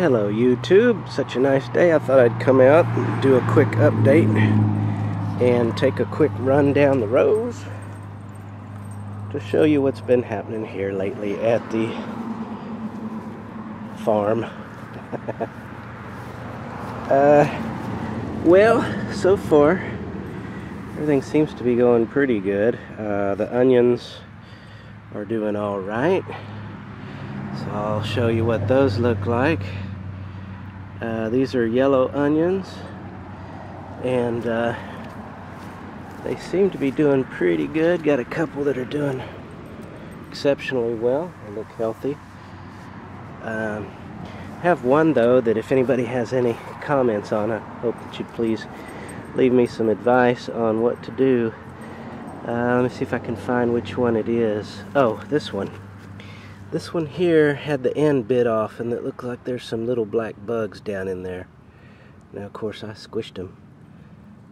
Hello YouTube, such a nice day. I thought I'd come out and do a quick update and take a quick run down the rows to show you what's been happening here lately at the farm. Well, so far everything seems to be going pretty good. The onions are doing all right, so I'll show you what those look like. These are yellow onions, and they seem to be doing pretty good. Got a couple that are doing exceptionally well. They look healthy. Have one though that if anybody has any comments on, I hope that you'd please leave me some advice on what to do. Let me see if I can find which one it is. Oh, this one. This one here had the end bit off, and it looked like there's some little black bugs down in there. Now, of course, I squished them.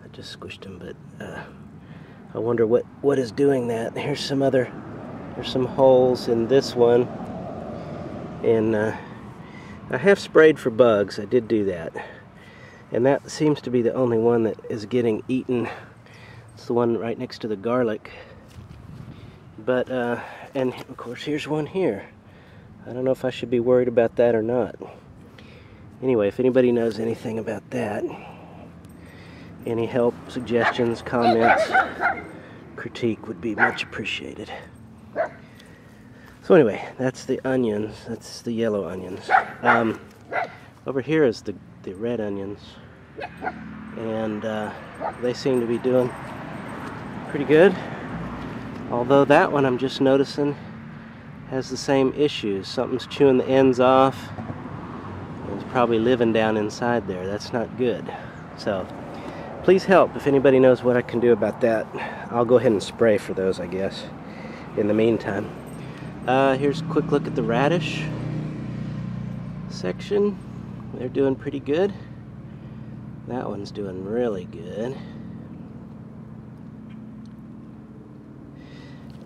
I just squished them, but I wonder what is doing that. Here's some holes in this one, and I have sprayed for bugs. I did do that, and that seems to be the only one that is getting eaten. It's the one right next to the garlic. But and of course here's one here. I don't know if I should be worried about that or not. Anyway, if anybody knows anything about that, any help, suggestions, comments, critique would be much appreciated. So anyway, that's the onions. That's the yellow onions. Over here is the red onions, and they seem to be doing pretty good. Although that one I'm just noticing has the same issues. Something's chewing the ends off. It's probably living down inside there. That's not good. So please help if anybody knows what I can do about that. I'll go ahead and spray for those, I guess, in the meantime. Here's a quick look at the radish section. They're doing pretty good. That one's doing really good.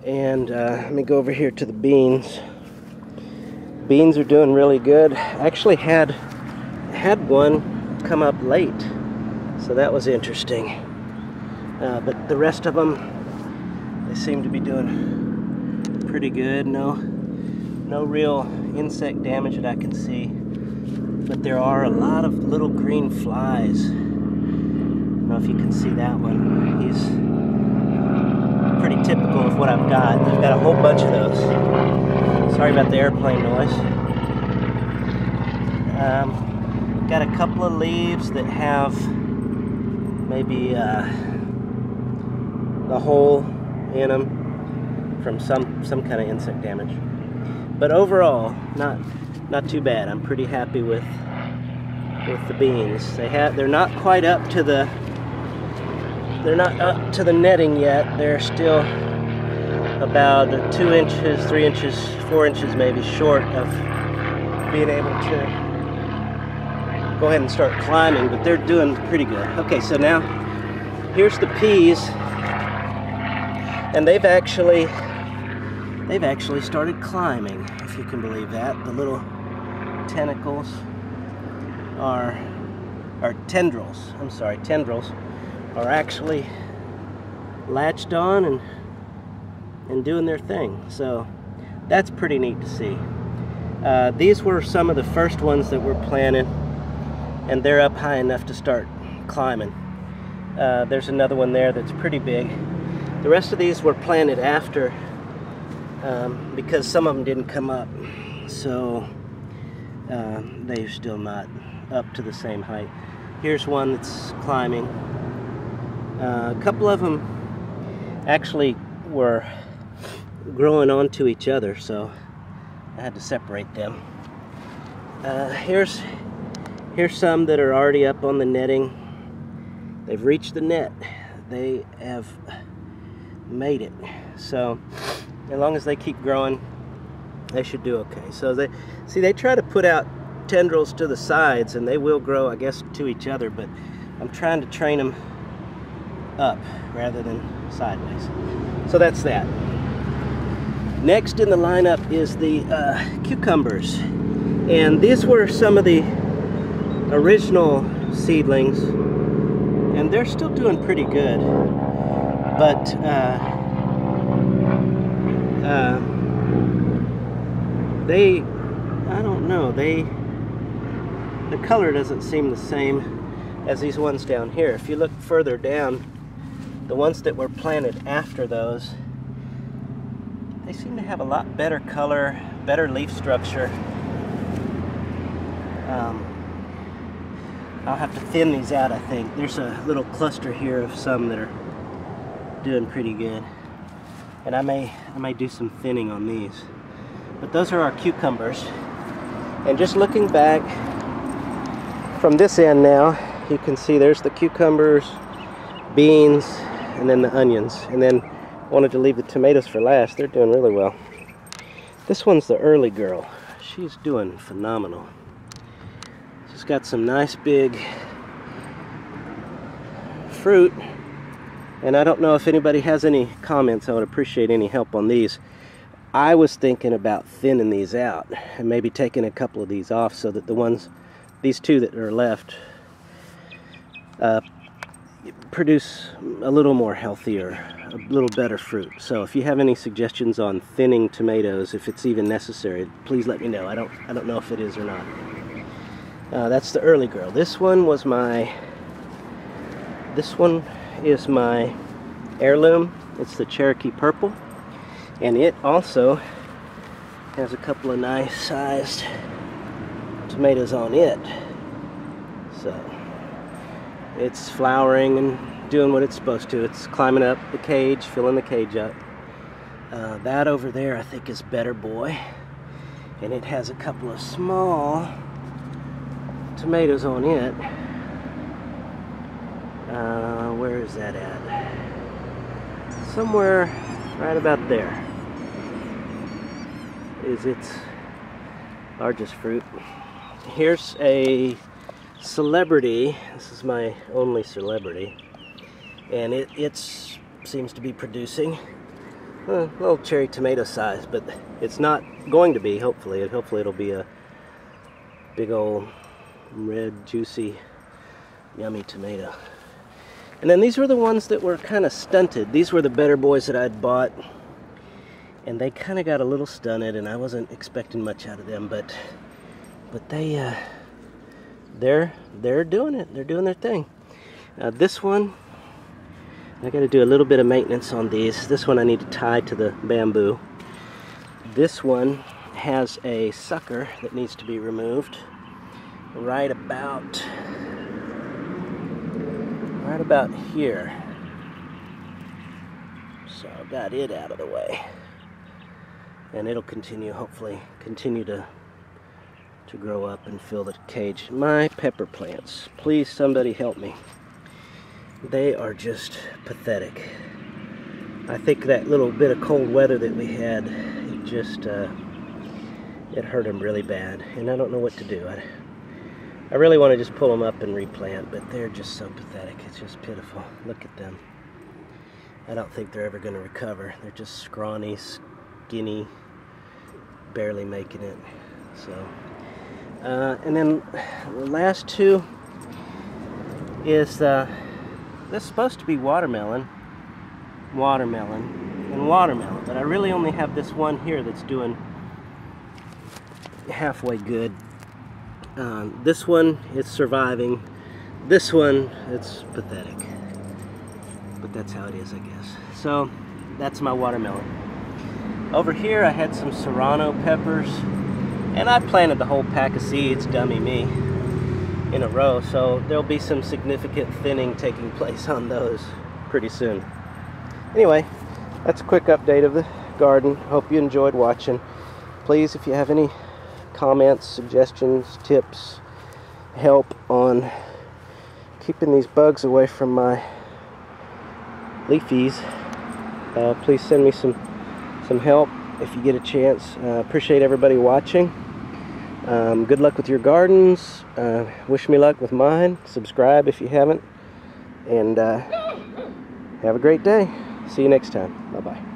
And let me go over here to the beans. Beans are doing really good. I actually had one come up late, so that was interesting. But the rest of them, they seem to be doing pretty good. No real insect damage that I can see. But there are a lot of little green flies. I don't know if you can see that one. He's pretty typical of what I've got. I've got a whole bunch of those. Sorry about the airplane noise. Got a couple of leaves that have maybe a hole in them from some kind of insect damage. But overall, not too bad. I'm pretty happy with the beans. They're not quite up to the netting yet. They're still about 2 inches, 3 inches, 4 inches maybe short of being able to go ahead and start climbing, but they're doing pretty good. Okay, so now here's the peas, and they've actually started climbing, if you can believe that. The little tentacles tendrils are actually latched on and doing their thing. So that's pretty neat to see. These were some of the first ones that were planted, and they're up high enough to start climbing. There's another one there that's pretty big. The rest of these were planted after because some of them didn't come up, so they're still not up to the same height. Here's one that's climbing. A couple of them actually were growing onto each other, so I had to separate them. Here's some that are already up on the netting. They've reached the net. They have made it. So as long as they keep growing, they should do okay. So they try to put out tendrils to the sides, and they will grow, I guess, to each other, but I'm trying to train them up rather than sideways. So that's that. Next in the lineup is the cucumbers. And these were some of the original seedlings, and they're still doing pretty good. But they, I don't know, the color doesn't seem the same as these ones down here. If you look further down, the ones that were planted after those, they seem to have a lot better color, better leaf structure. I'll have to thin these out, I think. There's a little cluster here of some that are doing pretty good. And I may do some thinning on these. But those are our cucumbers. And just looking back from this end now, you can see there's the cucumbers, beans, and then the onions. And then wanted to leave the tomatoes for last. They're doing really well. This one's the early girl. She's doing phenomenal. She's got some nice big fruit. And I don't know if anybody has any comments. I would appreciate any help on these. I was thinking about thinning these out and maybe taking a couple of these off so that the ones, these two that are left, produce a little more healthier, a little better fruit. So if you have any suggestions on thinning tomatoes, if it's even necessary, please let me know. I don't know if it is or not. That's the early girl. This one is my heirloom. It's the Cherokee Purple, and it also has a couple of nice sized tomatoes on it. So it's flowering and doing what it's supposed to. It's climbing up the cage, filling the cage up. That over there I think is Better Boy, and it has a couple of small tomatoes on it. Where is that at? Somewhere right about there is its largest fruit. Here's a celebrity. This is my only celebrity, and it seems to be producing a little cherry tomato size, but it's not going to be. Hopefully it'll be a big old red juicy yummy tomato. And then these were the ones that were kind of stunted. These were the Better Boys that I'd bought, and they kind of got a little stunted, and I wasn't expecting much out of them, but they're doing it. They're doing their thing. This one, I got to do a little bit of maintenance on these. This one I need to tie to the bamboo. This one has a sucker that needs to be removed right about here. So I got it out of the way, and it'll hopefully continue to grow up and fill the cage. My pepper plants, please somebody help me. They are just pathetic. I think that little bit of cold weather that we had, it just it hurt them really bad, and I don't know what to do. I really want to just pull them up and replant, but they're just so pathetic. It's just pitiful. Look at them. I don't think they're ever going to recover. They're just scrawny, skinny, barely making it. So, and then the last two is this is supposed to be watermelon, and watermelon, but I really only have this one here that's doing halfway good. This one is surviving. This one, it's pathetic. But that's how it is, I guess. So, that's my watermelon. Over here, I had some serrano peppers, and I planted the whole pack of seeds, dummy me, in a row. So, there'll be some significant thinning taking place on those pretty soon. Anyway, that's a quick update of the garden. Hope you enjoyed watching. Please, if you have any comments, suggestions, tips, help on keeping these bugs away from my leafies, please send me some help if you get a chance. Appreciate everybody watching. Good luck with your gardens. Wish me luck with mine. Subscribe if you haven't, and have a great day. See you next time. Bye bye.